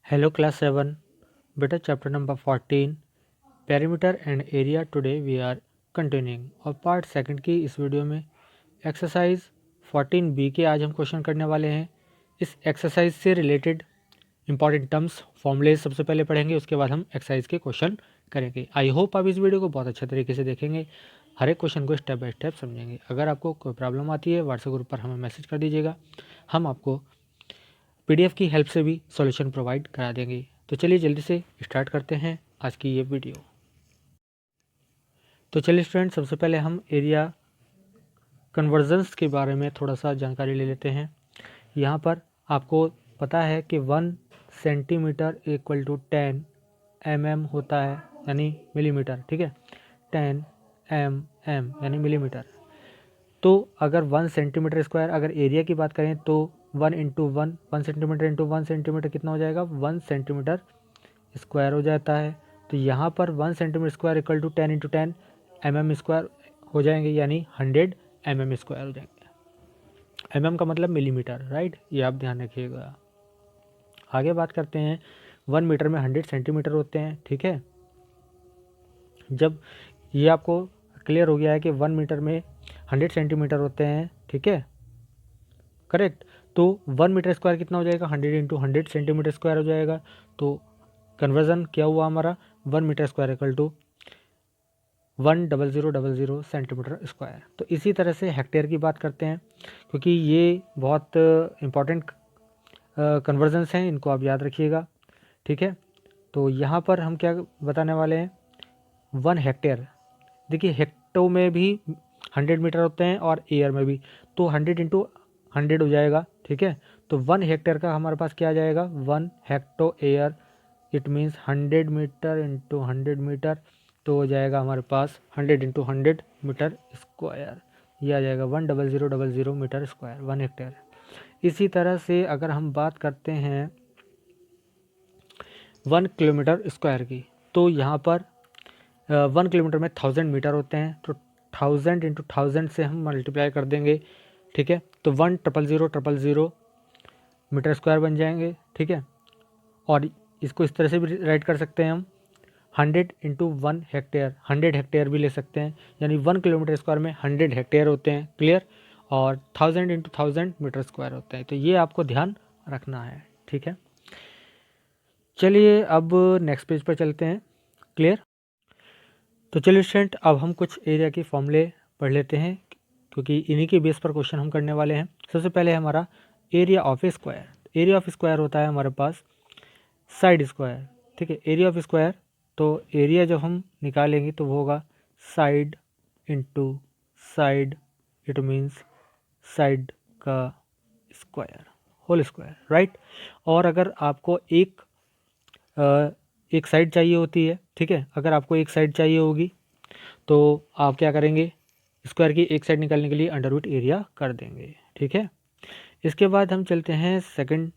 Hello class 7 बेटा chapter number 14 perimeter and area. Today we are continuing और part second की इस video में एक्सरसाइज 14B के आज हम क्वेश्चन करने वाले हैं। इस एक्सरसाइज से रिलेटेड इंपॉर्टेंट टर्म्स फॉर्मूले सबसे पहले पढ़ेंगे, उसके बाद हम एक्सरसाइज के क्वेश्चन करेंगे। आई होप आप इस वीडियो को बहुत अच्छे तरीके से देखेंगे, हर एक क्वेश्चन को स्टेप बाय स्टेप समझेंगे। अगर आपको कोई प्रॉब्लम आती है व्हाट्सएप ग्रुप पर हमें मैसेज कर दीजिएगा, हम आपको पीडीएफ की हेल्प से भी सॉल्यूशन प्रोवाइड करा देंगे। तो चलिए जल्दी से स्टार्ट करते हैं आज की ये वीडियो। तो चलिए स्टूडेंट, सबसे पहले हम एरिया कन्वर्जन्स के बारे में थोड़ा सा जानकारी ले लेते हैं। यहाँ पर आपको पता है कि 1 सेंटीमीटर इक्वल टू 10 mm होता है, यानी मिलीमीटर। ठीक है, 10 mm यानी मिलीमीटर। तो अगर 1 सेंटीमीटर स्क्वायर, अगर एरिया की बात करें तो 1 इंटू 1 सेंटीमीटर इंटू 1 सेंटीमीटर कितना हो जाएगा, 1 सेंटीमीटर स्क्वायर हो जाता है। तो यहाँ पर 1 centimetre square equal to 10 into 10 mm square हो जाएंगे, यानी 100 mm स्क्वायर हो जाएंगे। mm का मतलब मिलीमीटर, राइट, ये आप ध्यान रखिएगा। आगे बात करते हैं, 1 मीटर में 100 सेंटीमीटर होते हैं। ठीक है, जब ये आपको क्लियर हो गया है कि 1 मीटर में 100 सेंटीमीटर होते हैं, ठीक है, करेक्ट, तो 1 मीटर स्क्वायर कितना हो जाएगा, 100 इंटू 100 सेंटीमीटर स्क्वायर हो जाएगा। तो कन्वर्जन क्या हुआ हमारा, 1 metre square equal to 10000 centimetre square. तो इसी तरह से हेक्टेयर की बात करते हैं, क्योंकि ये बहुत इंपॉर्टेंट कन्वर्जन्स हैं, इनको आप याद रखिएगा। ठीक है, तो यहाँ पर हम क्या बताने वाले हैं, 1 हेक्टेयर। देखिए, हेक्टो में भी 100 मीटर होते हैं और एयर में भी, तो 100 इंटू 100 हो जाएगा। ठीक है, तो 1 हेक्टेयर का हमारे पास क्या आ जाएगा, 1 hectare, it means 100 metre into 100 metre, तो हो जाएगा हमारे पास 100 इंटू 100 मीटर स्क्वायर, ये आ जाएगा 10000 मीटर स्क्वायर, 1 हेक्टेयर। इसी तरह से अगर हम बात करते हैं 1 किलोमीटर स्क्वायर की, तो यहाँ पर 1 किलोमीटर में 1000 मीटर होते हैं, तो 1000 इंटू 1000 से हम मल्टीप्लाई कर देंगे। ठीक है, तो 1000000 मीटर स्क्वायर बन जाएंगे। ठीक है, और इसको इस तरह से भी राइट कर सकते हैं हम, 100 इंटू 1 हेक्टेयर, 100 हेक्टेयर भी ले सकते हैं, यानी 1 किलोमीटर स्क्वायर में 100 हेक्टेयर होते हैं, क्लियर, और 1000 इंटू 1000 मीटर स्क्वायर होते हैं। तो ये आपको ध्यान रखना है। ठीक है, चलिए अब नेक्स्ट पेज पर चलते हैं, क्लियर। तो चलिए स्टूडेंट, अब हम कुछ एरिया के फॉर्मूले पढ़ लेते हैं, क्योंकि इन्हीं के बेस पर क्वेश्चन हम करने वाले हैं। सबसे पहले हमारा area of A square. Area of square होता है हमारे पास साइड स्क्वायर। ठीक है, एरिया ऑफ स्क्वायर, तो एरिया जब हम निकालेंगे तो वो होगा side into side, it means side का स्क्वायर, होल स्क्वायर, राइट। और अगर आपको एक साइड चाहिए होती है, ठीक है, अगर आपको एक साइड चाहिए होगी तो आप क्या करेंगे, स्क्वायर की एक साइड निकालने के लिए अंडर रूट एरिया कर देंगे। ठीक है, इसके बाद हम चलते हैं सेकंड,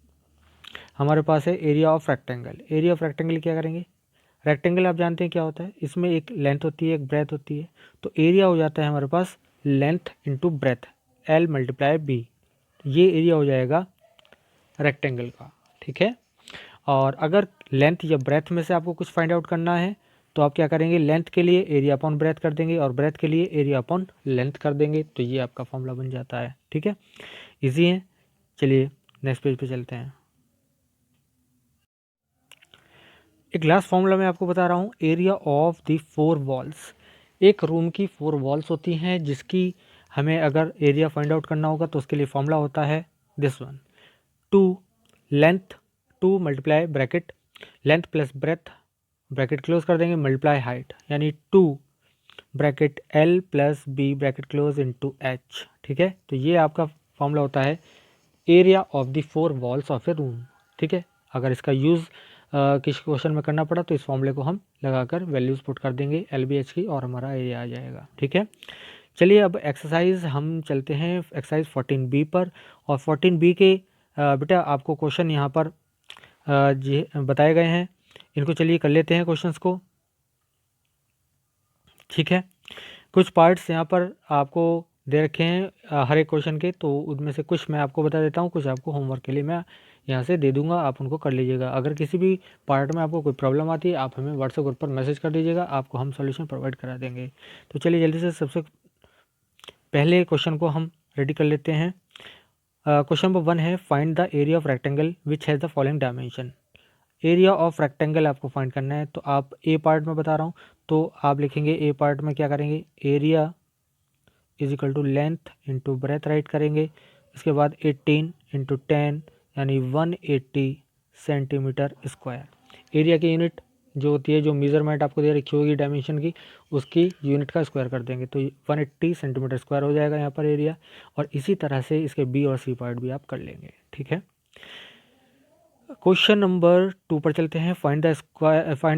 हमारे पास है area of rectangle. Area of rectangle क्या करेंगे, रेक्टेंगल आप जानते हैं क्या होता है, इसमें एक लेंथ होती है, एक ब्रेथ होती है, तो एरिया हो जाता है हमारे पास length into breadth, L multiply B, ये एरिया हो जाएगा रेक्टेंगल का। ठीक है, और अगर लेंथ या ब्रेथ में से आपको कुछ फाइंड आउट करना है तो आप क्या करेंगे, लेंथ के लिए एरिया अपॉन ब्रेथ कर देंगे और ब्रेथ के लिए एरिया अपॉन लेंथ कर देंगे, तो ये आपका फॉर्मूला बन जाता है। ठीक है, इजी है। चलिए नेक्स्ट पेज पे चलते हैं। एक लास्ट फॉर्मूला मैं आपको बता रहा हूँ, एरिया ऑफ द 4 वॉल्स। एक रूम की 4 वॉल्स होती हैं, जिसकी हमें अगर एरिया फाइंड आउट करना होगा तो उसके लिए फॉर्मूला होता है this one, 2 length, 2 multiply bracket length plus breadth, bracket close कर देंगे, मल्टीप्लाई हाइट, यानी 2 bracket L plus B bracket close into H। ठीक है, तो ये आपका फॉर्मूला होता है area of the 4 walls of A room. ठीक है, अगर इसका यूज़ किसी क्वेश्चन में करना पड़ा तो इस फॉर्मूले को हम लगाकर वैल्यूज़ पुट कर देंगे LBH की और हमारा एरिया आ जाएगा। ठीक है, चलिए अब एक्सरसाइज हम चलते हैं एक्सरसाइज 14B पर। और 14B के बेटा आपको क्वेश्चन यहाँ पर जी बताए गए हैं, इनको चलिए कर लेते हैं क्वेश्चंस को। ठीक है, कुछ पार्ट्स यहाँ पर आपको दे रखे हैं हर एक क्वेश्चन के, तो उनमें से कुछ मैं आपको बता देता हूँ, कुछ आपको होमवर्क के लिए मैं यहाँ से दे दूंगा, आप उनको कर लीजिएगा। अगर किसी भी पार्ट में आपको कोई प्रॉब्लम आती है, आप हमें व्हाट्सएप ग्रुप पर मैसेज कर दीजिएगा, आपको हम सॉल्यूशन प्रोवाइड करा देंगे। तो चलिए जल्दी से सबसे पहले क्वेश्चन को हम रेडी कर लेते हैं। क्वेश्चन नंबर 1 है, find the area of rectangle which has the following dimension. Area of rectangle आपको फाइंड करना है। तो आप ए पार्ट में बता रहा हूँ, तो आप लिखेंगे ए पार्ट में क्या करेंगे, area is equal to length into breadth write करेंगे। इसके बाद 18 इंटू 10 यानी 180 सेंटीमीटर स्क्वायर। एरिया की यूनिट जो होती है, जो मेजरमेंट आपको दे रखी होगी डायमेंशन की, उसकी यूनिट का स्क्वायर कर देंगे, तो 180 सेंटीमीटर स्क्वायर हो जाएगा यहाँ पर एरिया। और इसी तरह से इसके बी और सी पार्ट भी आप कर लेंगे, ठीक है। क्वेश्चन नंबर 2 पर चलते हैं। Find the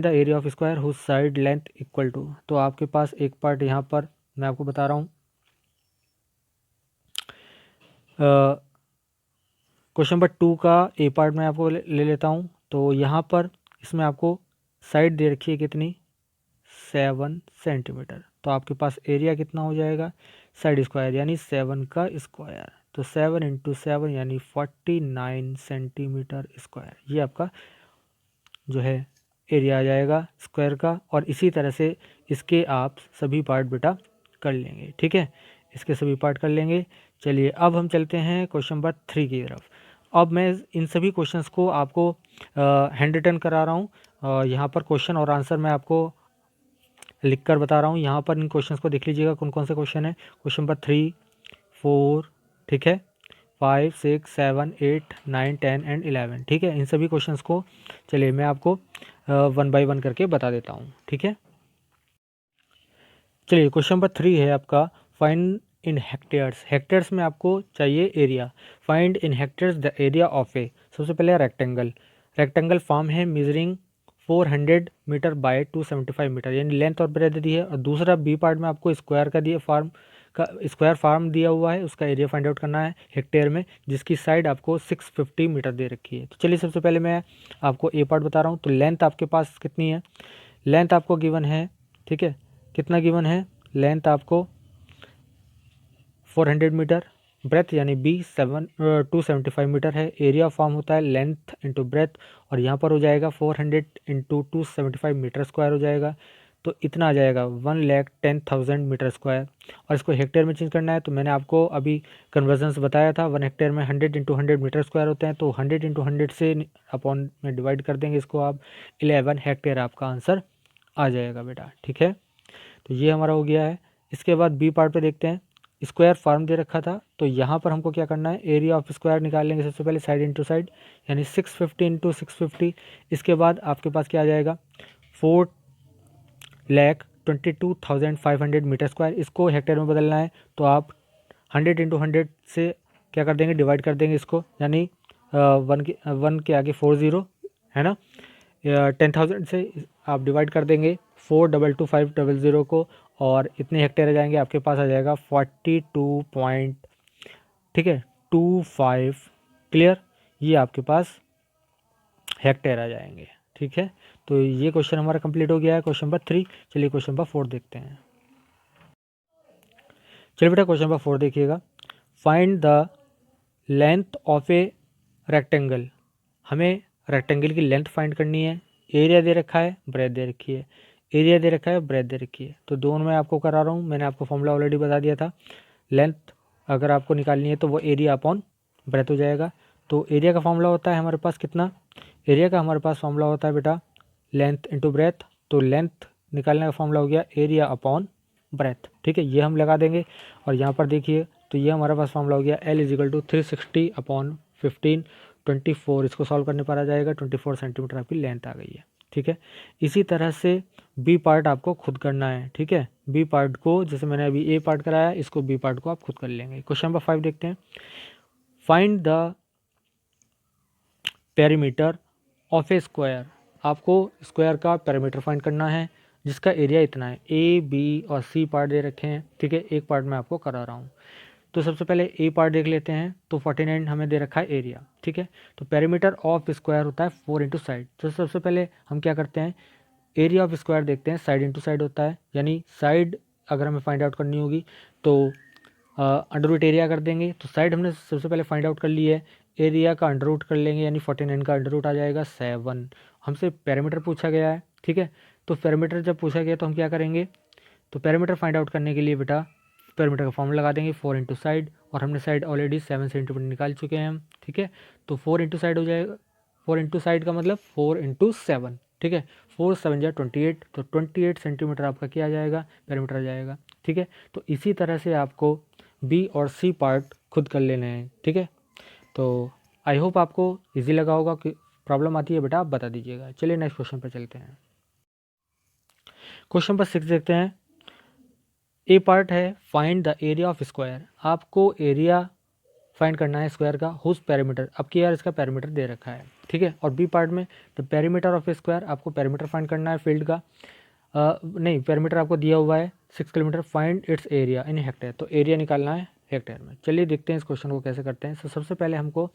area of square whose side length equal to. तो आपके पास एक पार्ट यहाँ पर मैं आपको बता रहा हूँ, क्वेश्चन नंबर 2 का ए पार्ट में आपको ले लेता हूँ। तो यहाँ पर इसमें आपको साइड दे रखी है कितनी, 7 सेंटीमीटर। तो आपके पास एरिया कितना हो जाएगा, साइड स्क्वायर यानी 7 का स्क्वायर, तो 7 इंटू 7 यानी 49 सेंटीमीटर स्क्वायर। ये आपका जो है एरिया आ जाएगा स्क्वायर का। और इसी तरह से इसके आप सभी पार्ट बेटा कर लेंगे, ठीक है, इसके सभी पार्ट कर लेंगे। चलिए अब हम चलते हैं क्वेश्चन नंबर 3 की तरफ। अब मैं इन सभी क्वेश्चंस को आपको हैंड रिटन करा रहा हूँ। यहाँ पर क्वेश्चन और आंसर मैं आपको लिख कर बता रहा हूँ। यहाँ पर इन क्वेश्चंस को देख लीजिएगा कौन कौन से क्वेश्चन है। क्वेश्चन नंबर 3, 4, ठीक है, 5, 6, 7, 8, 9, 10 एंड 11, ठीक है। इन सभी क्वेश्चंस को चलिए मैं आपको 1 बाय 1 करके बता देता हूँ, ठीक है। चलिए क्वेश्चन नंबर 3 है आपका, फाइंड इन हेक्टेयर्स। हेक्टेयर्स में आपको चाहिए area. Find in hectares the area of A. सबसे पहले रेक्टेंगल। रेक्टेंगल फॉर्म है मेजरिंग 400 मीटर बाय 275 मीटर, यानी लेंथ और ब्रेथ दी है। और दूसरा बी पार्ट में आपको स्क्वायर का दिया, फार्म का स्क्वायर फार्म दिया हुआ है, उसका एरिया फाइंड आउट करना है हेक्टेयर में, जिसकी साइड आपको 650 मीटर दे रखी है। तो चलिए सबसे पहले मैं आपको ए पार्ट बता रहा हूँ। तो लेंथ आपके पास कितनी है, लेंथ आपको गिवन है, ठीक है, कितना गिवन है, लेंथ आपको 400 मीटर, ब्रेथ यानी बी 275 मीटर है। एरिया फॉर्म होता है लेंथ इंटू ब्रेथ, और यहाँ पर हो जाएगा 400 इंटू 275 मीटर स्क्वायर हो जाएगा, तो इतना आ जाएगा 1,10,000 मीटर स्क्वायर। और इसको हेक्टेयर में चेंज करना है, तो मैंने आपको अभी कन्वर्जन्स बताया था, 1 हेक्टेयर में 100 इंटू 100 मीटर स्क्वायर होते हैं, तो 100 इंटू 100 से अपॉन में डिवाइड कर देंगे इसको आप, 11 हेक्टेयर आपका आंसर आ जाएगा बेटा, ठीक है। तो ये हमारा हो गया है। इसके बाद बी पार्ट पे देखते हैं। स्क्वायर फार्म दे रखा था, तो यहाँ पर हमको क्या करना है, एरिया ऑफ स्क्वायर निकाल लेंगे सबसे पहले, साइड इंटू साइड, यानी 650 इंटू 650। इसके बाद आपके पास क्या आ जाएगा, 4,22,500 मीटर स्क्वायर। इसको हेक्टेयर में बदलना है, तो आप 100 इंटू 100 से क्या कर देंगे, डिवाइड कर देंगे इसको, यानी 1 के आगे 40 है ना, 10,000 से आप डिवाइड कर देंगे 4,22,500 को, और इतने हेक्टेयर आ जाएंगे आपके पास, आ जाएगा 42 पॉइंट, ठीक है, 25, क्लियर, ये आपके पास हेक्टेयर आ जाएंगे, ठीक है। तो ये क्वेश्चन हमारा कंप्लीट हो गया है, क्वेश्चन नंबर 3। चलिए क्वेश्चन नंबर 4 देखते हैं। चलिए बेटा क्वेश्चन नंबर 4 देखिएगा। Find the length of a rectangle. हमें रेक्टेंगल की लेंथ फाइंड करनी है। एरिया दे रखा है, ब्रेथ दे रखी है, एरिया दे रखा है, ब्रेथ दे रखी है, तो दोनों में आपको करा रहा हूँ। मैंने आपको फॉर्मूला ऑलरेडी बता दिया था। लेंथ अगर आपको निकालनी है तो वो एरिया अपॉन ब्रेथ हो जाएगा। तो एरिया का फॉर्मूला होता है हमारे पास कितना, एरिया का हमारे पास फॉर्मूला होता है बेटा लेंथ इंटू ब्रेथ। तो लेंथ निकालने का फॉर्मूला हो गया एरिया अपॉन ब्रेथ, ठीक है, ये हम लगा देंगे। और यहाँ पर देखिए, तो ये हमारे पास फॉर्मूला हो गया L इजिकल टू 360 अपॉन 15, 24। इसको सॉल्व करने पर आ जाएगा 24 सेंटीमीटर आपकी लेंथ आ गई है, ठीक है। इसी तरह से बी पार्ट आपको खुद करना है, ठीक है। बी पार्ट को, जैसे मैंने अभी ए पार्ट कराया, इसको बी पार्ट को आप खुद कर लेंगे। क्वेश्चन नंबर 5 देखते हैं। Find the perimeter of A square. आपको स्क्वायर का पेरीमीटर फाइंड करना है जिसका एरिया इतना है। ए, बी और सी पार्ट दे रखे हैं, ठीक है, एक पार्ट मैं आपको करा रहा हूँ। तो सबसे पहले ए पार्ट देख लेते हैं। तो 49 हमें दे रखा है एरिया, ठीक है। तो पेरीमीटर ऑफ स्क्वायर होता है 4 इंटू साइड। तो सबसे पहले हम क्या करते हैं, एरिया ऑफ स्क्वायर देखते हैं, साइड इंटू साइड होता है, यानी साइड अगर हमें फाइंड आउट करनी होगी तो अंडर रूट एरिया कर देंगे। तो साइड हमने सबसे पहले फाइंड आउट कर ली है, एरिया का अंडर रूट कर लेंगे, यानी 49 का अंडर रूट आ जाएगा 7। हमसे पैरामीटर पूछा गया है, ठीक है। तो पैरामीटर जब पूछा गया तो हम क्या करेंगे, तो पैरामीटर फाइंड आउट करने के लिए बेटा पैरामीटर का फॉर्मूला लगा देंगे 4 इंटू साइड, और हमने साइड ऑलरेडी 7 सेंटीमीटर निकाल चुके हैं हम, ठीक है। तो 4 इंटू साइड हो जाएगा, 4 इंटू साइड का मतलब 4 इंटू 7, ठीक है। 4 7 जा 28, तो 28 सेंटीमीटर आपका क्या आ जाएगा, पैरामीटर आ जाएगा, ठीक है। तो इसी तरह से आपको बी और सी पार्ट खुद कर लेने हैं, ठीक है। तो आई होप आपको इजी लगा होगा, कि प्रॉब्लम आती है बेटा आप बता दीजिएगा। चलिए नेक्स्ट क्वेश्चन पर चलते हैं। क्वेश्चन नंबर 6 देखते हैं। ए पार्ट है find the area of square, आपको एरिया फाइंड करना है स्क्वायर का, हुज पैरामीटर, अब की यार इसका पैरामीटर दे रखा है, ठीक है। और बी पार्ट में द पैरामीटर ऑफ स्क्वायर, आपको पैरामीटर फाइंड करना है फील्ड का, नहीं पैरामीटर आपको दिया हुआ है 6 kilometre, find its area in hectare, तो एरिया निकालना है हेक्टेयर में। चलिए देखते हैं इस क्वेश्चन को कैसे करते हैं। सबसे पहले हमको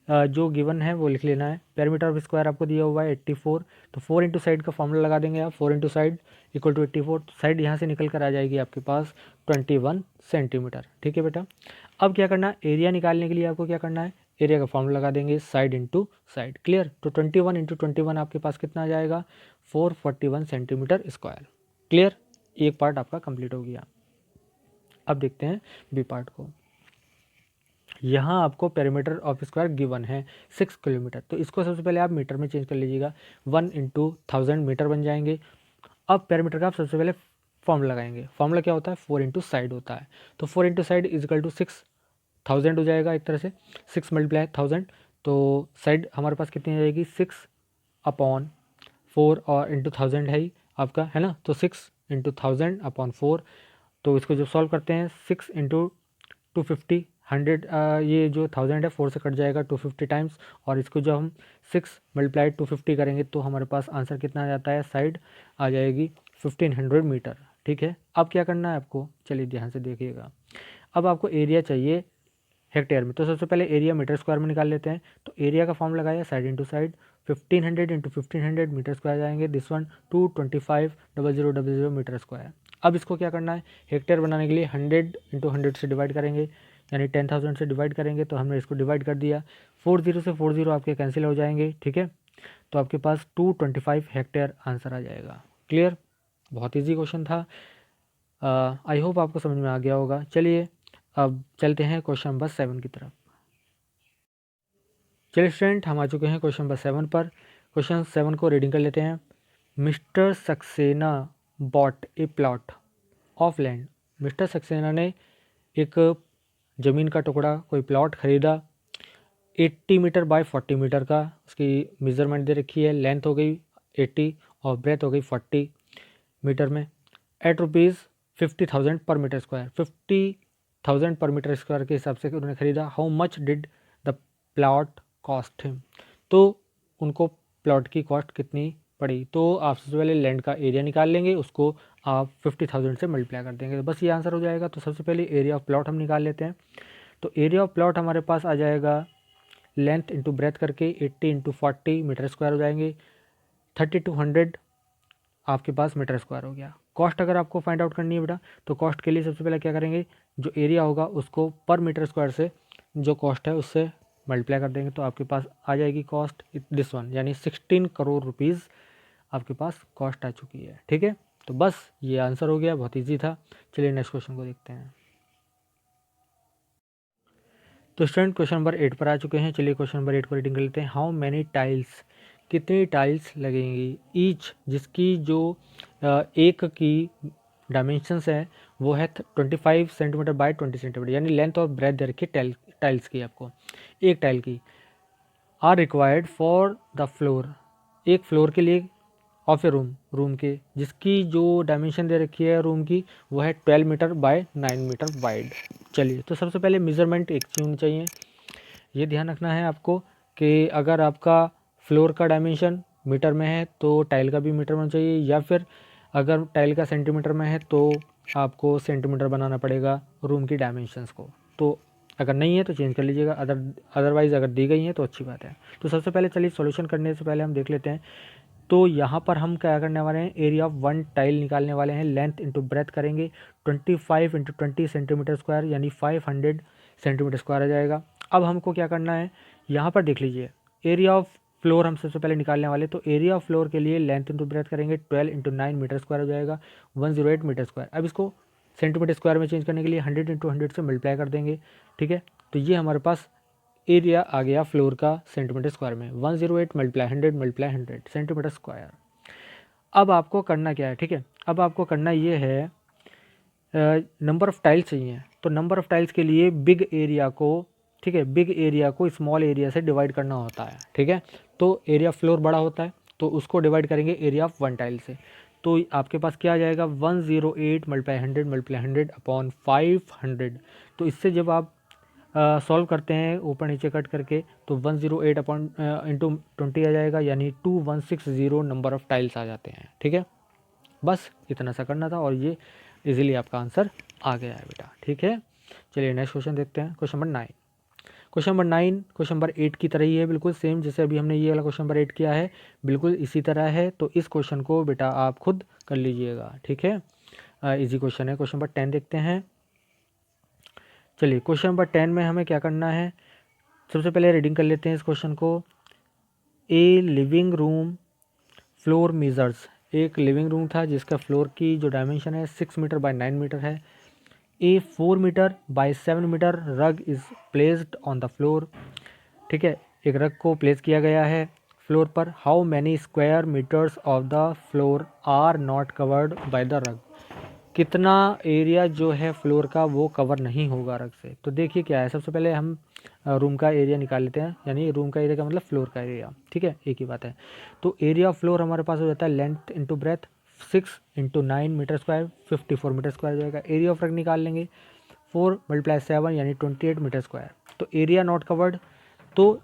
जो गिवन है वो लिख लेना है। पैरामीटर ऑफ स्क्वायर आपको दिया हुआ है 84, तो 4 इंटू साइड का फॉर्मूला लगा देंगे आप, 4 इंटू साइड इक्वल टू 84, तो साइड यहाँ से निकल कर आ जाएगी आपके पास 21 सेंटीमीटर, ठीक है बेटा। अब क्या करना है, एरिया निकालने के लिए आपको क्या करना है, एरिया का फॉर्मूला लगा देंगे साइड इंटू साइड, क्लियर। तो 21 इंटू 21 आपके पास कितना आ जाएगा, 441 सेंटीमीटर स्क्वायर, क्लियर। एक पार्ट आपका कंप्लीट हो गया। अब देखते हैं बी पार्ट को। यहाँ आपको पैरामीटर ऑफ स्क्वायर गिवन है 6 किलोमीटर, तो इसको सबसे पहले आप मीटर में चेंज कर लीजिएगा, 1 इंटू 1000 मीटर बन जाएंगे। अब पैरामीटर का आप सबसे पहले फॉर्मूला लगाएंगे, फॉर्मूला क्या होता है, 4 इंटू साइड होता है, तो 4 इंटू साइड इजिकल टू 6000 हो जाएगा एक तरह से, 6 मल्टीप्लाई 1000, तो साइड हमारे पास कितनी आ जाएगी 6 अपॉन 4, और इंटू 1000 है ही आपका, है ना, तो 6 इंटू 1000 अपॉन 4, तो इसको जब सॉल्व करते हैं 6 इंटू 250, 100, ये जो 1000 है 4 से कट जाएगा 250 टाइम्स, और इसको जब हम 6 मल्टीप्लाई 250 करेंगे तो हमारे पास आंसर कितना आ जाता है, साइड आ जाएगी 1500 मीटर, ठीक है। अब क्या करना है आपको, चलिए ध्यान से देखिएगा। अब आपको एरिया चाहिए हेक्टेयर में, तो सबसे पहले एरिया मीटर स्क्वायर में निकाल लेते हैं। तो एरिया का फॉर्म लगाया side into side, 1500 into 1500 metre square जाएंगे, दिस वन 225,000 मीटर स्क्वायर। अब इसको क्या करना है, हेक्टेयर बनाने के लिए 100 इंटू 100 से डिवाइड करेंगे, यानी 10,000 से डिवाइड करेंगे, तो हमने इसको डिवाइड कर दिया, 40 से 40 आपके कैंसिल हो जाएंगे, ठीक है। तो आपके पास 225 हेक्टेयर आंसर आ जाएगा, क्लियर। बहुत ईजी क्वेश्चन था, आई होप आपको समझ में आ गया होगा। चलिए अब चलते हैं क्वेश्चन नंबर 7 की तरफ। चलिए स्टूडेंट, हम आ चुके हैं क्वेश्चन नंबर 7 पर। क्वेश्चन 7 को रीडिंग कर लेते हैं। Mister Saxena bot A plot of land, mister Saxena ने एक ज़मीन का टुकड़ा, कोई प्लॉट खरीदा, 80 मीटर बाय 40 मीटर का, उसकी मेज़रमेंट दे रखी है, लेंथ हो गई 80 और ब्रेथ हो गई 40 मीटर में, एट रुपीज़ 50,000 पर मीटर स्क्वायर, 50,000 पर मीटर स्क्वायर के हिसाब से उन्होंने खरीदा। How much did the plot cost him, तो उनको प्लॉट की कॉस्ट कितनी पड़ी। तो आप सबसे पहले लैंड का एरिया निकाल लेंगे, उसको आप 50,000 से मल्टीप्लाई कर देंगे, तो बस ये आंसर हो जाएगा। तो सबसे पहले एरिया ऑफ प्लॉट हम निकाल लेते हैं। तो एरिया ऑफ प्लॉट हमारे पास आ जाएगा लेंथ इंटू ब्रेथ करके 80 इंटू 40 मीटर स्क्वायर हो जाएंगे, 3200 आपके पास मीटर स्क्वायर हो गया। कॉस्ट अगर आपको फाइंड आउट करनी है बेटा, तो कॉस्ट के लिए सबसे पहले क्या करेंगे, जो एरिया होगा उसको पर मीटर स्क्वायर से जो कॉस्ट है उससे मल्टीप्लाई कर देंगे, तो आपके पास आ जाएगी कॉस्ट दिस वन, यानी 16 करोड़ रुपीज़ आपके पास कॉस्ट आ चुकी है, ठीक है। तो बस ये आंसर हो गया, बहुत ईजी था। चलिए नेक्स्ट क्वेश्चन को देखते हैं। तो स्टूडेंट क्वेश्चन नंबर 8 पर आ चुके हैं। चलिए क्वेश्चन नंबर 8 को रीडिंग कर लेते हैं। हाउ मैनी टाइल्स, कितनी टाइल्स लगेंगी, ईच जिसकी जो एक की डायमेंशंस है वो है 25 सेंटीमीटर बाय 20 सेंटीमीटर, यानी लेंथ और ब्रेथ दे रखी है टाइल्स की आपको, एक टाइल की, are required for the floor, एक फ्लोर के लिए ऑफ ए रूम के, जिसकी जो डायमेंशन दे रखी है रूम की वो है 12 मीटर बाय 9 मीटर वाइड। चलिए, तो सबसे पहले मेज़रमेंट एक चीज़ होनी चाहिए, ये ध्यान रखना है आपको कि अगर आपका फ्लोर का डायमेंशन मीटर में है तो टाइल का भी मीटर में होना चाहिए, या फिर अगर टाइल का सेंटीमीटर में है तो आपको सेंटीमीटर बनाना पड़ेगा रूम की डायमेंशंस को। तो अगर नहीं है तो चेंज कर लीजिएगा, अदरवाइज़ अगर दी गई है तो अच्छी बात है। तो सबसे पहले चलिए सॉल्यूशन करने से पहले हम देख लेते हैं तो यहाँ पर हम क्या करने वाले हैं, एरिया ऑफ वन टाइल निकालने वाले हैं, लेंथ इंटू ब्रेथ करेंगे, 25 इंटू 20 सेंटीमीटर स्क्वायर यानी 500 सेंटीमीटर स्क्वायर आ जाएगा। अब हमको क्या करना है, यहाँ पर देख लीजिए एरिया ऑफ फ्लोर हम सबसे पहले निकालने वाले, तो एरिया ऑफ फ्लोर के लिए लेंथ इंटू ब्रेथ करेंगे, 12 इंटू 9 मीटर स्क्वायर हो जाएगा, 108 मीटर स्क्वायर। अब इसको सेंटीमीटर स्क्वायर में चेंज करने के लिए 100 इंटू 100 से मल्टीप्लाई कर देंगे, ठीक है। तो ये हमारे पास एरिया आ गया फ्लोर का सेंटीमीटर स्क्वायर में, 108 मल्टीप्लाई 100 मल्टीप्लाई 100 सेंटीमीटर स्क्वायर। अब आपको करना क्या है, ठीक है, अब आपको करना ये है, नंबर ऑफ़ टाइल्स चाहिए, तो नंबर ऑफ़ टाइल्स के लिए बिग एरिया को, ठीक है, बिग एरिया को स्मॉल एरिया से डिवाइड करना होता है, ठीक है। तो एरिया फ्लोर बड़ा होता है तो उसको डिवाइड करेंगे एरिया ऑफ वन टाइल से, तो आपके पास क्या आ जाएगा, 108 मल्टीप्लाई 100 मल्टीप्लाई 100 अपॉन 500। तो इससे जब आप सॉल्व करते हैं ऊपर नीचे कट करके, तो 108 अपॉन इंटू 20 आ जाएगा, यानी 2160 नंबर ऑफ़ टाइल्स आ जाते हैं, ठीक है। बस इतना सा करना था और ये इजीली आपका आंसर आ गया है बेटा, ठीक है। चलिए नेक्स्ट क्वेश्चन देखते हैं, question number 9। Question number 9 question number 8 की तरह ही है, बिल्कुल सेम जैसे अभी हमने ये वाला क्वेश्चन नंबर 8 किया है, बिल्कुल इसी तरह है। तो इस क्वेश्चन को बेटा आप खुद कर लीजिएगा, ठीक है, इजी क्वेश्चन है। क्वेश्चन नंबर 10 देखते हैं। चलिए क्वेश्चन नंबर 10 में हमें क्या करना है, सबसे पहले रीडिंग कर लेते हैं इस क्वेश्चन को। A living room floor measures, एक लिविंग रूम था जिसका फ्लोर की जो डायमेंशन है 6 मीटर बाय 9 मीटर है। ए 4 मीटर बाय 7 मीटर रग is placed on the floor, ठीक है, एक रग को प्लेस किया गया है फ्लोर पर। How many square metres of the floor are not covered by the rug, कितना एरिया जो है फ्लोर का वो कवर नहीं होगा रग से। तो देखिए क्या है, सबसे पहले हम रूम का एरिया निकाल लेते हैं, यानी रूम का एरिया का मतलब फ्लोर का एरिया, ठीक है, एक ही बात है। तो एरिया ऑफ फ्लोर हमारे पास हो जाता है length into breadth, 6 into 9 metre square, 54 metre square हो जाएगा। एरिया ऑफ रग निकाल लेंगे, 4 मल्टीप्लाई 7 यानी 28 मीटर स्क्वायर। तो एरिया नॉट कवर्ड, तो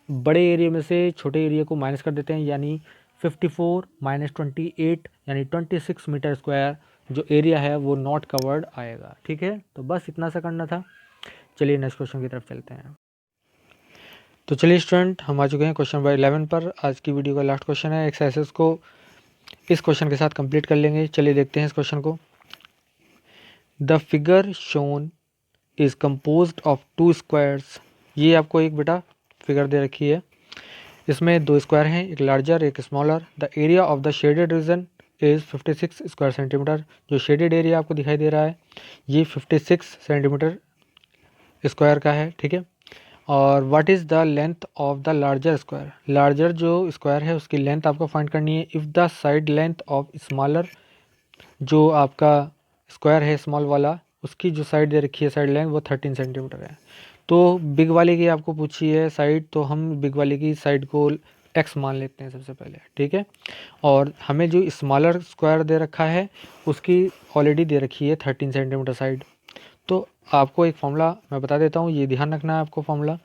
बड़े एरिया में से छोटे एरिया को माइनस कर देते हैं, यानी 54 माइनस 28 यानी 26 मीटर स्क्वायर जो एरिया है वो नॉट कवर्ड आएगा, ठीक है। तो बस इतना सा करना था। चलिए नेक्स्ट क्वेश्चन की तरफ चलते हैं। तो चलिए स्टूडेंट, हम आ चुके हैं क्वेश्चन नंबर 11 पर। आज की वीडियो का लास्ट क्वेश्चन है, एक्सरसाइजेस को इस क्वेश्चन के साथ कंप्लीट कर लेंगे। चलिए देखते हैं इस क्वेश्चन को। The figure shown is composed of 2 squares, ये आपको एक बेटा फिगर दे रखी है, इसमें 2 स्क्वायर हैं, एक लार्जर एक smaller. The area of the shaded region is 56 square centimetre, जो शेडेड एरिया आपको दिखाई दे रहा है ये 56 सेंटीमीटर स्क्वायर का है, ठीक है। और what is the length of the larger square, larger जो स्क्वायर है उसकी लेंथ आपको फाइंड करनी है। If the side length of smaller, जो आपका स्क्वायर है स्मॉल वाला, उसकी जो साइड दे रखी है साइड लेंथ वो 13 सेंटीमीटर है। तो बिग वाले की आपको पूछी है साइड, तो हम बिग वाले की साइड को x मान लेते हैं सबसे पहले, ठीक है। और हमें जो स्मॉलर स्क्वायर दे रखा है उसकी ऑलरेडी दे रखी है 13 सेंटीमीटर साइड। तो आपको एक फॉर्मूला मैं बता देता हूँ, ये ध्यान रखना है आपको formula.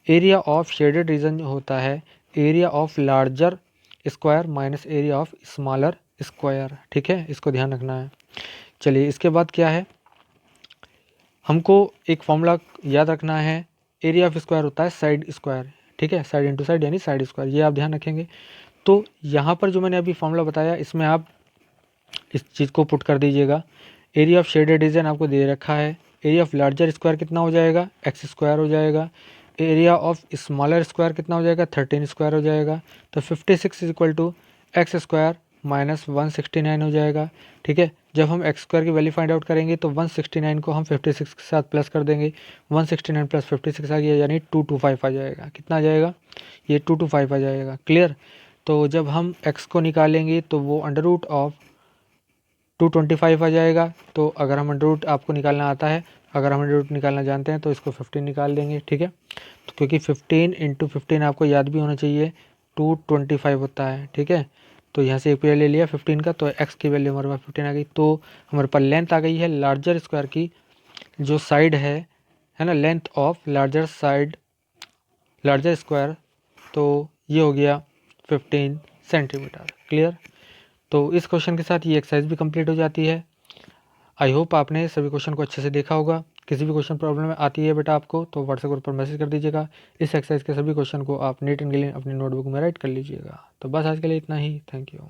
Area of shaded region होता है area of larger square minus area of smaller square, ठीक है, इसको ध्यान रखना है। चलिए इसके बाद क्या है, हमको एक फॉर्मूला याद रखना है, एरिया ऑफ स्क्वायर होता है साइड स्क्वायर, ठीक है, साइड इंटू साइड यानी साइड स्क्वायर, ये आप ध्यान रखेंगे। तो यहाँ पर जो मैंने अभी फॉर्मूला बताया इसमें आप इस चीज़ को पुट कर दीजिएगा। एरिया ऑफ शेडेड रीजन आपको दे रखा है, एरिया ऑफ लार्जर स्क्वायर कितना हो जाएगा, एक्स स्क्वायर हो जाएगा। एरिया ऑफ स्मॉलर स्क्वायर कितना हो जाएगा, 13 स्क्वायर हो जाएगा। तो 56 is equal to x square minus 169 हो जाएगा, ठीक है। जब हम एक्स स्क्वायर की वैल्यू फाइंड आउट करेंगे तो 169 को हम 56 के साथ प्लस कर देंगे, 169 प्लस 56 आ गया, यानी 225 आ जाएगा। कितना आ जाएगा, ये 225 आ जाएगा, क्लियर। तो जब हम एक्स को निकालेंगे तो वो अंडर रूट ऑफ 225 आ जाएगा। तो अगर हम अंडर रूट आपको निकालना आता है, अगर हम अंडर रूट निकालना जानते हैं तो इसको 15 निकाल देंगे, ठीक है। तो क्योंकि 15 इंटू 15 आपको याद भी होना चाहिए 225 होता है, ठीक है। तो यहाँ से एक पेयर ले लिया 15 का, तो एक्स की वैल्यू हमारे पास 15 आ गई। तो हमारे पास लेंथ आ गई है लार्जर स्क्वायर की, जो साइड है ना, length of larger side larger square, तो ये हो गया 15 सेंटीमीटर, क्लियर। तो इस क्वेश्चन के साथ ये एक्सरसाइज भी कंप्लीट हो जाती है। आई होप आपने सभी क्वेश्चन को अच्छे से देखा होगा। किसी भी क्वेश्चन प्रॉब्लम आती है बेटा आपको तो व्हाट्सएप ग्रुप पर मैसेज कर दीजिएगा। इस एक्सरसाइज के सभी क्वेश्चन को आप नीट एंड क्लीन अपनी नोटबुक में राइट कर लीजिएगा। तो बस आज के लिए इतना ही। Thank you.